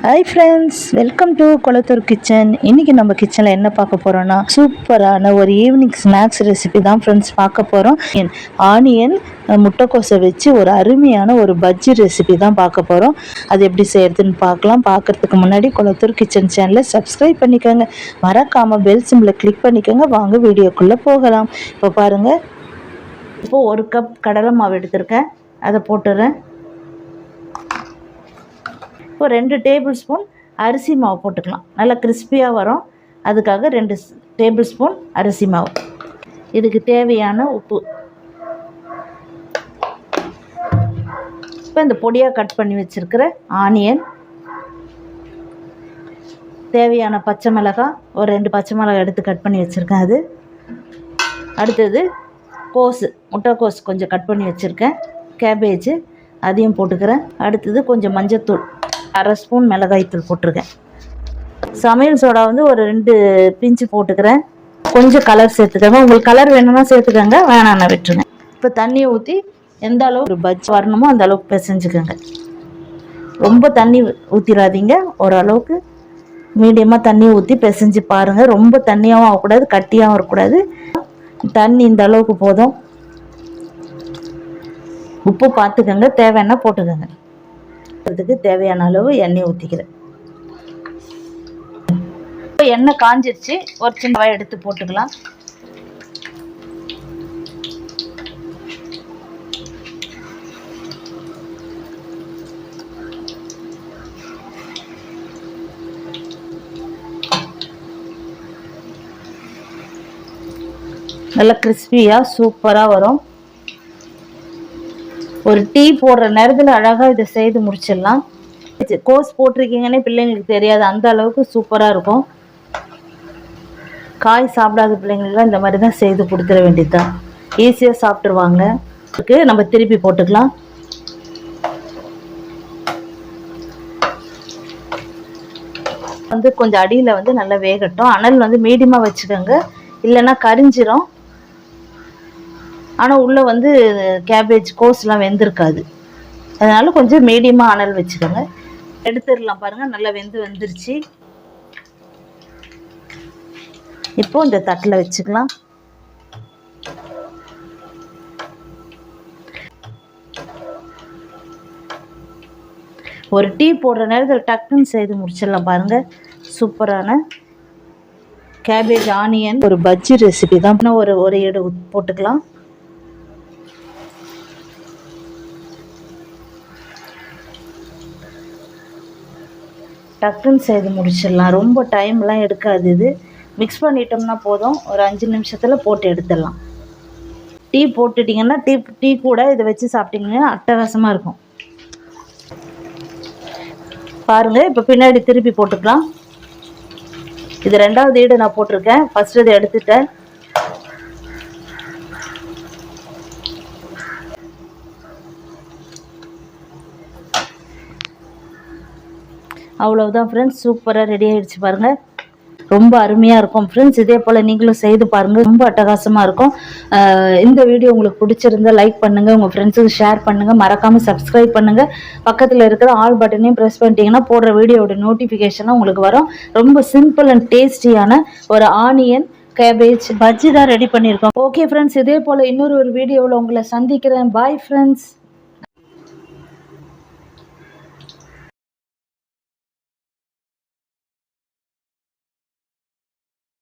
Hi friends, welcome to Kolathur kitchen. இன்றைக்கி நம்ம கிச்சனில் என்ன பார்க்க போகிறோன்னா சூப்பரான ஒரு ஈவினிங் ஸ்நாக்ஸ் ரெசிபி தான் ஃப்ரெண்ட்ஸ் பார்க்க போகிறோம். ஆனியன் முட்டைக்கோஸை வச்சு ஒரு அருமையான ஒரு பஜ்ஜி ரெசிபி தான் பார்க்க போகிறோம். அது எப்படி செய்கிறதுன்னு பார்க்கலாம். பார்க்குறதுக்கு முன்னாடி கொளத்தூர் கிச்சன் சேனலை சப்ஸ்கிரைப் பண்ணிக்கோங்க, மறக்காமல் பெல் சிம்பிளை கிளிக் பண்ணிக்கோங்க. வாங்க வீடியோக்குள்ளே போகலாம். இப்போ பாருங்கள், இப்போது 1 கப் கடலை மாவு எடுத்திருக்கேன், அதை போட்டுறேன். இப்போ 2 டேபிள் ஸ்பூன் அரிசி மாவு போட்டுக்கலாம், நல்லா கிறிஸ்பியாக வரும். அதுக்காக 2 டேபிள் ஸ்பூன் அரிசி மாவு. இதுக்கு தேவையான உப்பு. இப்போ இந்த பொடியாக கட் பண்ணி வச்சுருக்கிற ஆனியன், தேவையான பச்சை மிளகாய், ஒரு 2 பச்சை மிளகாய் எடுத்து கட் பண்ணி வச்சுருக்கேன். அது அடுத்தது முட்டைக்கோஸ் கொஞ்சம் கட் பண்ணி வச்சுருக்கேன். கேபேஜ் அதையும் போட்டுக்கிறேன். அடுத்தது கொஞ்சம் மஞ்சத்தூள், 1/2 ஸ்பூன் மிளகாய்த்தூள் போட்டிருக்கேன். சமையல் சோடா வந்து ஒரு 2 பிஞ்சு போட்டுக்கிறேன். கொஞ்சம் கலர் சேர்த்துக்கோங்க, உங்களுக்கு கலர் வேணும்னா சேர்த்துக்கோங்க, வேணாம்னா விட்டுருங்க. இப்போ தண்ணியை ஊற்றி எந்த அளவு ஒரு பஜ்ஜி வரணுமோ அந்த அளவுக்கு பிசைஞ்சுக்கோங்க. ரொம்ப தண்ணி ஊற்றிடாதீங்க, ஓரளவுக்கு மீடியமாக தண்ணி ஊற்றி பிசைஞ்சு பாருங்கள். ரொம்ப தண்ணியாகவும் ஆகக்கூடாது, கட்டியாகவும் இருக்கக்கூடாது. தண்ணி இந்த அளவுக்கு போதும். உப்பு பார்த்துக்கோங்க, தேவைன்னா போட்டுக்கோங்க. அதுக்கு தேவையான அளவு எண்ணெய் ஊற்றிக்கிறேன். இப்போ எண்ணெய் காஞ்சிருச்சு, ஒரு சின்ன வெங்காயம் எடுத்து போட்டுக்கலாம். நல்லா கிறிஸ்பியாக சூப்பராக வரும். ஒரு டீ போடுற நேரத்தில் அழகாக இதை செய்து முடிச்சிடலாம். கோஸ் போட்டிருக்கீங்கன்னே பிள்ளைங்களுக்கு தெரியாது, அந்த அளவுக்கு சூப்பராக இருக்கும். காய் சாப்பிடாத பிள்ளைங்களுக்குலாம் இந்த மாதிரி தான் செய்து கொடுத்துட வேண்டியது தான், ஈஸியாக சாப்பிட்ருவாங்க. நம்ம திருப்பி போட்டுக்கலாம். கொஞ்சம் அடியில் நல்லா வேகட்டும். அனல் மீடியமாக வச்சுக்கோங்க, இல்லைன்னா கரிஞ்சிரும். ஆனால் உள்ளே கேபேஜ் கோஸ்லாம் வெந்திருக்காது, அதனால் கொஞ்சம் மீடியமாக அனல் வச்சுக்கோங்க. எடுத்துடலாம். பாருங்கள், நல்லா வந்துருச்சு. இப்போ இந்த தட்டில் வச்சுக்கலாம். ஒரு டீ போடுற நேரத்தில் டக்குன்னு செய்து முடிச்சிடலாம். பாருங்கள், சூப்பரான கேபேஜ் ஆனியன் ஒரு பஜ்ஜி ரெசிபி தான். ஒரு எடு போட்டுக்கலாம். டக்குன்னு செய்து முடிச்சிடலாம், ரொம்ப டைம்லாம் எடுக்காது. இது மிக்ஸ் பண்ணிட்டோம்னா போதும், ஒரு 5 நிமிஷத்தில் போட்டு எடுத்துடலாம். டீ போட்டுட்டிங்கன்னா டீ கூட இதை வச்சு சாப்பிட்டிங்கன்னா அட்டகாசமாக இருக்கும். பாருங்கள், இப்போ பின்னாடி திருப்பி போட்டுக்கலாம். இது 2வது ஈடு நான் போட்டிருக்கேன், ஃபஸ்ட்டு இதை எடுத்துட்டேன். அவ்வளவுதான் ஃப்ரெண்ட்ஸ், சூப்பராக ரெடி ஆகிடுச்சு. பாருங்கள், ரொம்ப அருமையாக இருக்கும் ஃப்ரெண்ட்ஸ். இதே போல் நீங்களும் செய்து பாருங்கள், ரொம்ப அட்டகாசமாக இருக்கும். இந்த வீடியோ உங்களுக்கு பிடிச்சிருந்தா லைக் பண்ணுங்கள், உங்கள் ஃப்ரெண்ட்ஸுக்கு ஷேர் பண்ணுங்கள், மறக்காமல் சப்ஸ்கிரைப் பண்ணுங்கள். பக்கத்தில் இருக்கிற ஆல் பட்டனையும் ப்ரெஸ் பண்ணிட்டீங்கன்னா போடுற வீடியோட நோட்டிஃபிகேஷனாக உங்களுக்கு வரும். ரொம்ப சிம்பிள் அண்ட் டேஸ்டியான ஒரு ஆனியன் கேபேஜ் பஜ்ஜி தான் ரெடி பண்ணியிருக்கோம். ஓகே ஃப்ரெண்ட்ஸ், இதே போல் இன்னொரு வீடியோவில் உங்களை சந்திக்கிறேன். Bye friends.